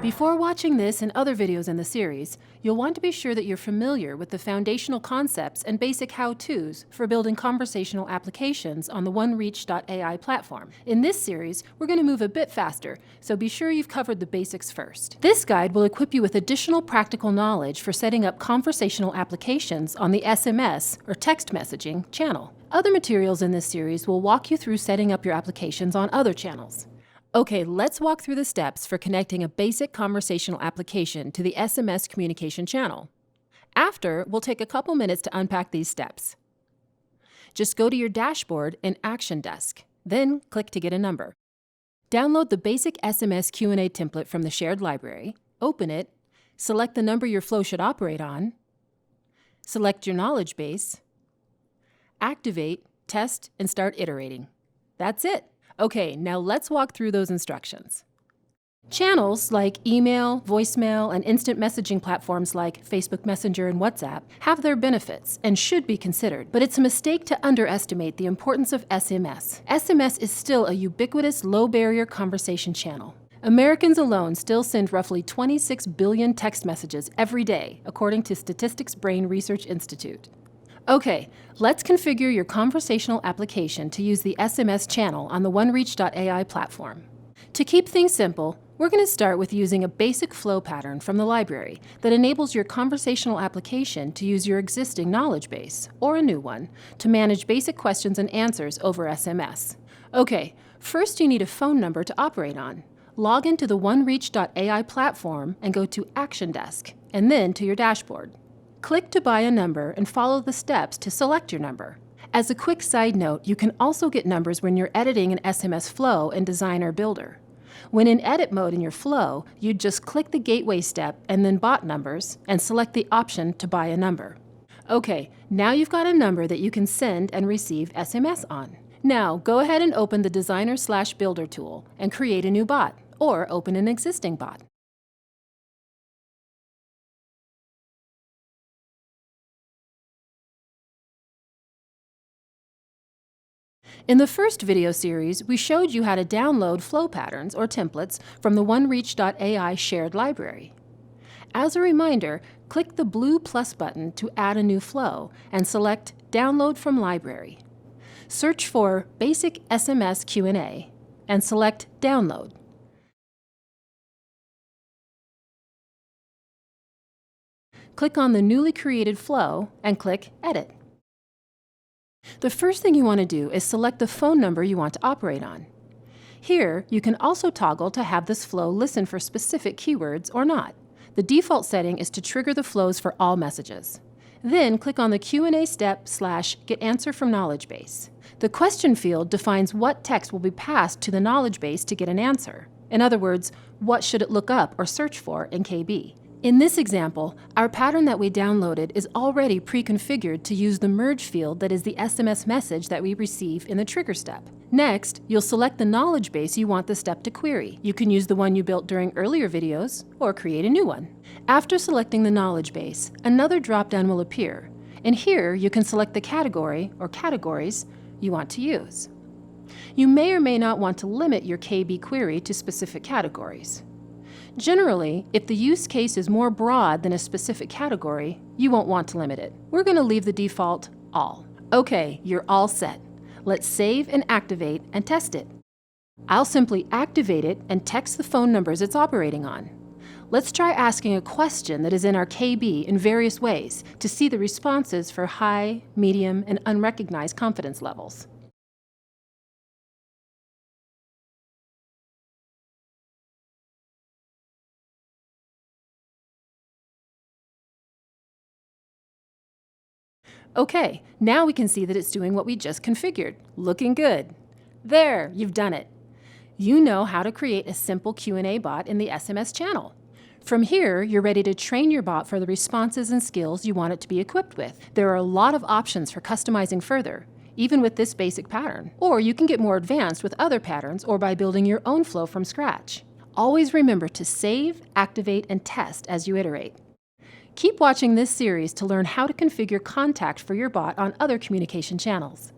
Before watching this and other videos in the series, you'll want to be sure that you're familiar with the foundational concepts and basic how-tos for building conversational applications on the OneReach.ai platform. In this series, we're going to move a bit faster, so be sure you've covered the basics first. This guide will equip you with additional practical knowledge for setting up conversational applications on the SMS, or text messaging, channel. Other materials in this series will walk you through setting up your applications on other channels. Okay, let's walk through the steps for connecting a basic conversational application to the SMS communication channel. After, we'll take a couple minutes to unpack these steps. Just go to your dashboard in Action Desk, then click to get a number. Download the basic SMS Q&A template from the shared library, open it, select the number your flow should operate on, select your knowledge base, activate, test, and start iterating. That's it. Okay, now let's walk through those instructions. Channels like email, voicemail, and instant messaging platforms like Facebook Messenger and WhatsApp have their benefits and should be considered, but it's a mistake to underestimate the importance of SMS. SMS is still a ubiquitous, low-barrier conversation channel. Americans alone still send roughly 26 billion text messages every day, according to Statistics Brain Research Institute. Okay, let's configure your conversational application to use the SMS channel on the OneReach.ai platform. To keep things simple, we're going to start with using a basic flow pattern from the library that enables your conversational application to use your existing knowledge base, or a new one, to manage basic questions and answers over SMS. Okay, first you need a phone number to operate on. Log into the OneReach.ai platform and go to Action Desk, and then to your dashboard. Click to buy a number and follow the steps to select your number. As a quick side note, you can also get numbers when you're editing an SMS flow in Designer Builder. When in edit mode in your flow, you'd just click the gateway step and then bot numbers and select the option to buy a number. Okay, now you've got a number that you can send and receive SMS on. Now go ahead and open the Designer/Builder tool and create a new bot, or open an existing bot. In the first video series, we showed you how to download flow patterns or templates from the OneReach.ai shared library. As a reminder, click the blue plus button to add a new flow and select Download from Library. Search for Basic SMS Q&A and select Download. Click on the newly created flow and click Edit. The first thing you want to do is select the phone number you want to operate on. Here, you can also toggle to have this flow listen for specific keywords or not. The default setting is to trigger the flows for all messages. Then click on the Q&A step / Get Answer from Knowledge Base. The question field defines what text will be passed to the knowledge base to get an answer. In other words, what should it look up or search for in KB? In this example, our pattern that we downloaded is already pre-configured to use the merge field that is the SMS message that we receive in the trigger step. Next, you'll select the knowledge base you want the step to query. You can use the one you built during earlier videos, or create a new one. After selecting the knowledge base, another drop-down will appear, and here you can select the category or categories you want to use. You may or may not want to limit your KB query to specific categories. Generally, if the use case is more broad than a specific category, you won't want to limit it. We're going to leave the default all. Okay, you're all set. Let's save and activate and test it. I'll simply activate it and text the phone numbers it's operating on. Let's try asking a question that is in our KB in various ways to see the responses for high, medium, and unrecognized confidence levels. Okay, now we can see that it's doing what we just configured. Looking good. There, you've done it. You know how to create a simple Q&A bot in the SMS channel. From here, you're ready to train your bot for the responses and skills you want it to be equipped with. There are a lot of options for customizing further, even with this basic pattern. Or you can get more advanced with other patterns or by building your own flow from scratch. Always remember to save, activate, and test as you iterate. Keep watching this series to learn how to configure contact for your bot on other communication channels.